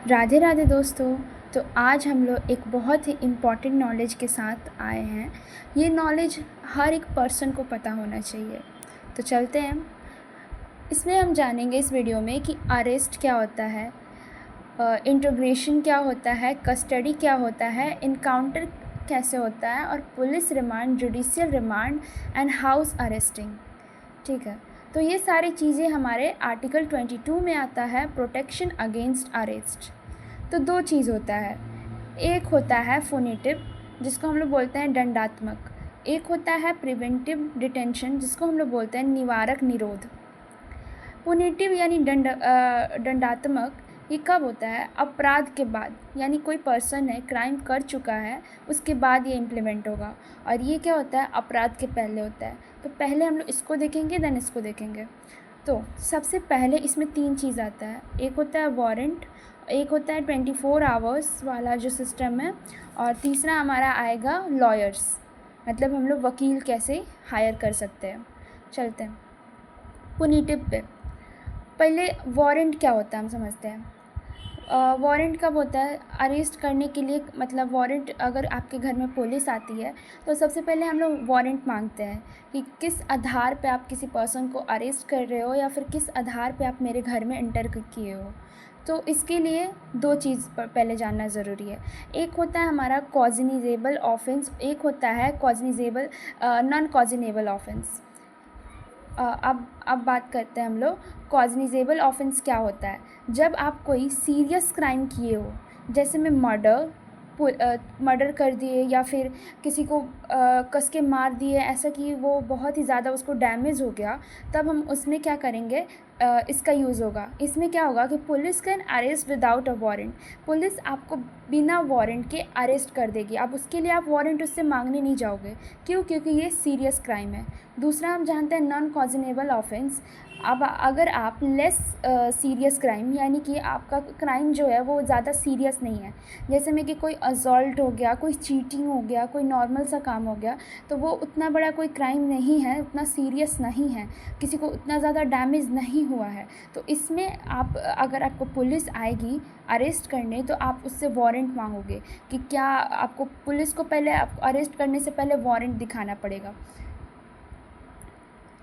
राधे राधे दोस्तों। तो आज हम लोग एक बहुत ही इम्पॉर्टेंट नॉलेज के साथ आए हैं। ये नॉलेज हर एक पर्सन को पता होना चाहिए। तो चलते हैं, इसमें हम जानेंगे इस वीडियो में कि अरेस्ट क्या होता है, इंट्रोगेशन क्या होता है, कस्टडी क्या होता है, इनकाउंटर कैसे होता है, और police remand, judicial remand and house arresting. ठीक है, तो ये सारी चीज़ें हमारे आर्टिकल 22 में आता है, प्रोटेक्शन अगेंस्ट अरेस्ट। तो दो चीज़ होता है, एक होता है फोनेटिव जिसको हम लोग बोलते हैं दंडात्मक, एक होता है प्रिवेंटिव डिटेंशन जिसको हम लोग बोलते हैं निवारक निरोध। फोनेटिव यानी दंडात्मक ये कब होता है? अपराध के बाद, यानी कोई पर्सन है क्राइम कर चुका है उसके बाद ये इम्प्लीमेंट होगा। और ये क्या होता है? अपराध के पहले होता है। तो पहले हम लोग इसको देखेंगे देन इसको देखेंगे। तो सबसे पहले इसमें तीन चीज़ आता है, एक होता है वारंट, एक होता है 24 आवर्स वाला जो सिस्टम है, और तीसरा हमारा आएगा लॉयर्स, मतलब हम लोग वकील कैसे हायर कर सकते हैं। चलते हैं पुनीटिव पे। पहले वारंट क्या होता है हम समझते हैं। वारंट कब होता है? अरेस्ट करने के लिए, मतलब वारंट अगर आपके घर में पुलिस आती है तो सबसे पहले हम लोग वारंट मांगते हैं कि किस आधार पे आप किसी पर्सन को अरेस्ट कर रहे हो, या फिर किस आधार पे आप मेरे घर में एंटर किए हो। तो इसके लिए दो चीज़ पहले जानना ज़रूरी है। एक होता है हमारा कॉजिनेबल ऑफेंस, एक होता है कॉजिनेबल नॉन कॉजिनेबल ऑफेंस। अब बात करते हैं हम लोग कॉग्निजेबल ऑफेंस क्या होता है। जब आप कोई सीरियस क्राइम किए हो, जैसे में मर्डर कर दिए, या फिर किसी को कस के मार दिए, ऐसा कि वो बहुत ही ज़्यादा उसको डैमेज हो गया, तब हम उसमें क्या करेंगे, इसका यूज़ होगा। इसमें क्या होगा कि police can arrest without a warrant. Police आपको बिना वारंट के अरेस्ट कर देगी, अब उसके लिए आप वारंट उससे मांगने नहीं जाओगे। क्यों? क्योंकि ये सीरियस क्राइम है। दूसरा हम जानते हैं नॉन कॉजिनेबल ऑफेंस। अब अगर आप लेस सीरियस क्राइम, यानी कि आपका क्राइम जो है वो ज़्यादा सीरियस नहीं है, जैसे में कि कोई असॉल्ट हो गया, कोई चीटिंग हो गया, कोई नॉर्मल सा काम हो गया, तो वो उतना बड़ा कोई क्राइम नहीं है, उतना सीरियस नहीं है, किसी को उतना ज़्यादा डैमेज नहीं हुआ है। तो इसमें आप, अगर आपको पुलिस आएगी अरेस्ट करने, तो आप उससे वारंट मांगोगे कि क्या आपको, पुलिस को पहले आप अरेस्ट करने से पहले वारंट दिखाना पड़ेगा।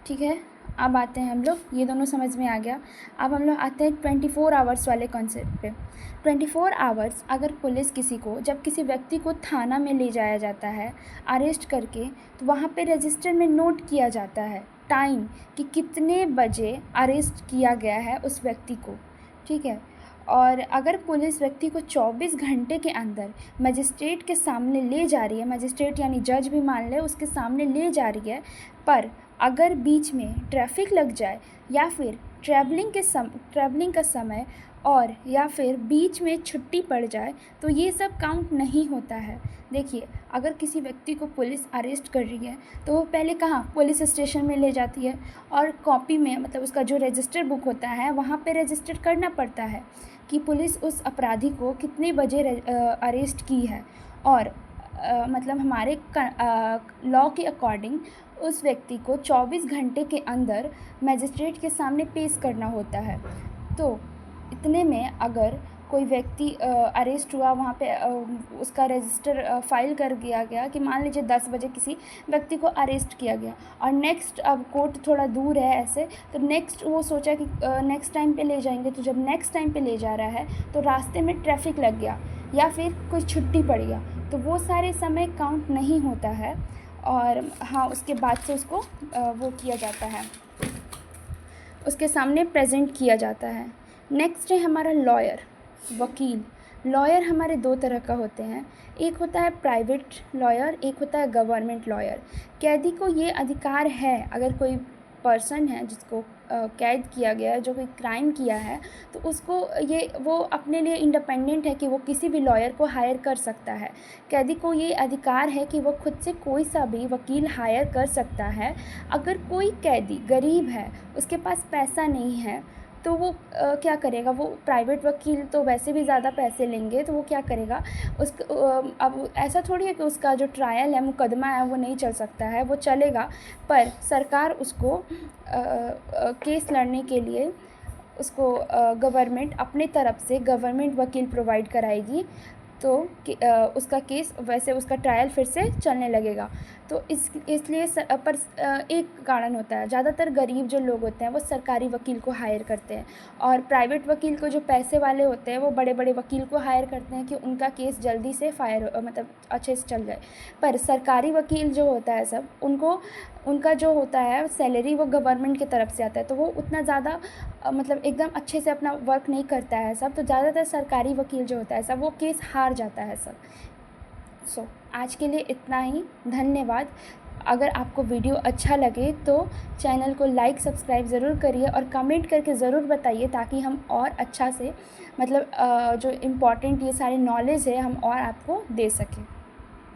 ठीक है, अब आते हैं हम लोग, ये दोनों समझ में आ गया। अब हम लोग आते हैं 24 आवर्स वाले कॉन्सेप्ट पे। 24 आवर्स, अगर पुलिस किसी को, जब किसी व्यक्ति को थाना में ले जाया जाता है अरेस्ट करके, तो वहाँ पे रजिस्टर में नोट किया जाता है टाइम कि कितने बजे अरेस्ट किया गया है उस व्यक्ति को। ठीक है, और अगर पुलिस व्यक्ति को 24 घंटे के अंदर मजिस्ट्रेट के सामने ले जा रही है, मजिस्ट्रेट यानी जज भी मान ले, उसके सामने ले जा रही है, पर अगर बीच में ट्रैफिक लग जाए, या फिर ट्रैवलिंग का समय, और या फिर बीच में छुट्टी पड़ जाए, तो ये सब काउंट नहीं होता है। देखिए, अगर किसी व्यक्ति को पुलिस अरेस्ट कर रही है तो वो पहले कहाँ, पुलिस स्टेशन में ले जाती है, और कॉपी में, मतलब उसका जो रजिस्टर बुक होता है वहाँ पे रजिस्टर करना पड़ता है कि पुलिस उस अपराधी को कितने बजे अरेस्ट की है। और मतलब हमारे लॉ के अकॉर्डिंग उस व्यक्ति को 24 घंटे के अंदर मजिस्ट्रेट के सामने पेश करना होता है। तो इतने में अगर कोई व्यक्ति अरेस्ट हुआ, वहाँ पे उसका रजिस्टर फाइल कर दिया गया कि मान लीजिए 10 बजे किसी व्यक्ति को अरेस्ट किया गया, और नेक्स्ट, अब कोर्ट थोड़ा दूर है ऐसे, तो नेक्स्ट वो सोचा कि नेक्स्ट टाइम पे ले जाएंगे। तो जब नेक्स्ट टाइम पे ले जा रहा है तो रास्ते में ट्रैफिक लग गया, या फिर कोई छुट्टी पड़ गया, तो वो सारे समय काउंट नहीं होता है। और हाँ, उसके बाद से उसको वो किया जाता है, उसके सामने प्रेजेंट किया जाता है। नेक्स्ट है हमारा लॉयर, वकील। लॉयर हमारे दो तरह का होते हैं, एक होता है प्राइवेट लॉयर, एक होता है गवर्नमेंट लॉयर। कैदी को ये अधिकार है, अगर कोई पर्सन है जिसको कैद किया गया है, जो कोई क्राइम किया है, तो उसको वो अपने लिए इंडिपेंडेंट है कि वो किसी भी लॉयर को हायर कर सकता है। कैदी को ये अधिकार है कि वो खुद से कोई सा भी वकील हायर कर सकता है। अगर कोई कैदी गरीब है, उसके पास पैसा नहीं है, तो वो क्या करेगा, वो प्राइवेट वकील तो वैसे भी ज़्यादा पैसे लेंगे, तो वो क्या करेगा, अब ऐसा थोड़ी है कि उसका जो ट्रायल है, मुकदमा है, वो नहीं चल सकता है, वो चलेगा, पर सरकार उसको केस लड़ने के लिए उसको गवर्नमेंट अपने तरफ से गवर्नमेंट वकील प्रोवाइड कराएगी, तो उसका केस वैसे उसका ट्रायल फिर से चलने लगेगा। तो इसलिए पर एक कारण होता है, ज़्यादातर गरीब जो लोग होते हैं वो सरकारी वकील को हायर करते हैं, और प्राइवेट वकील को जो पैसे वाले होते हैं वो बड़े बड़े वकील को हायर करते हैं कि उनका केस जल्दी से मतलब अच्छे से चल जाए। पर सरकारी वकील जो होता है सब उनका जो होता है सैलरी वो गवर्नमेंट की तरफ से आता है, तो वो उतना ज़्यादा मतलब एकदम अच्छे से अपना वर्क नहीं करता है सब। तो ज़्यादातर सरकारी वकील जो होता है सब वो केस हार जाता है सब। आज के लिए इतना ही। धन्यवाद। अगर आपको वीडियो अच्छा लगे तो चैनल को लाइक सब्सक्राइब ज़रूर करिए और कमेंट करके ज़रूर बताइए, ताकि हम और अच्छा से मतलब जो इम्पोर्टेंट ये सारे नॉलेज है हम और आपको दे सकें।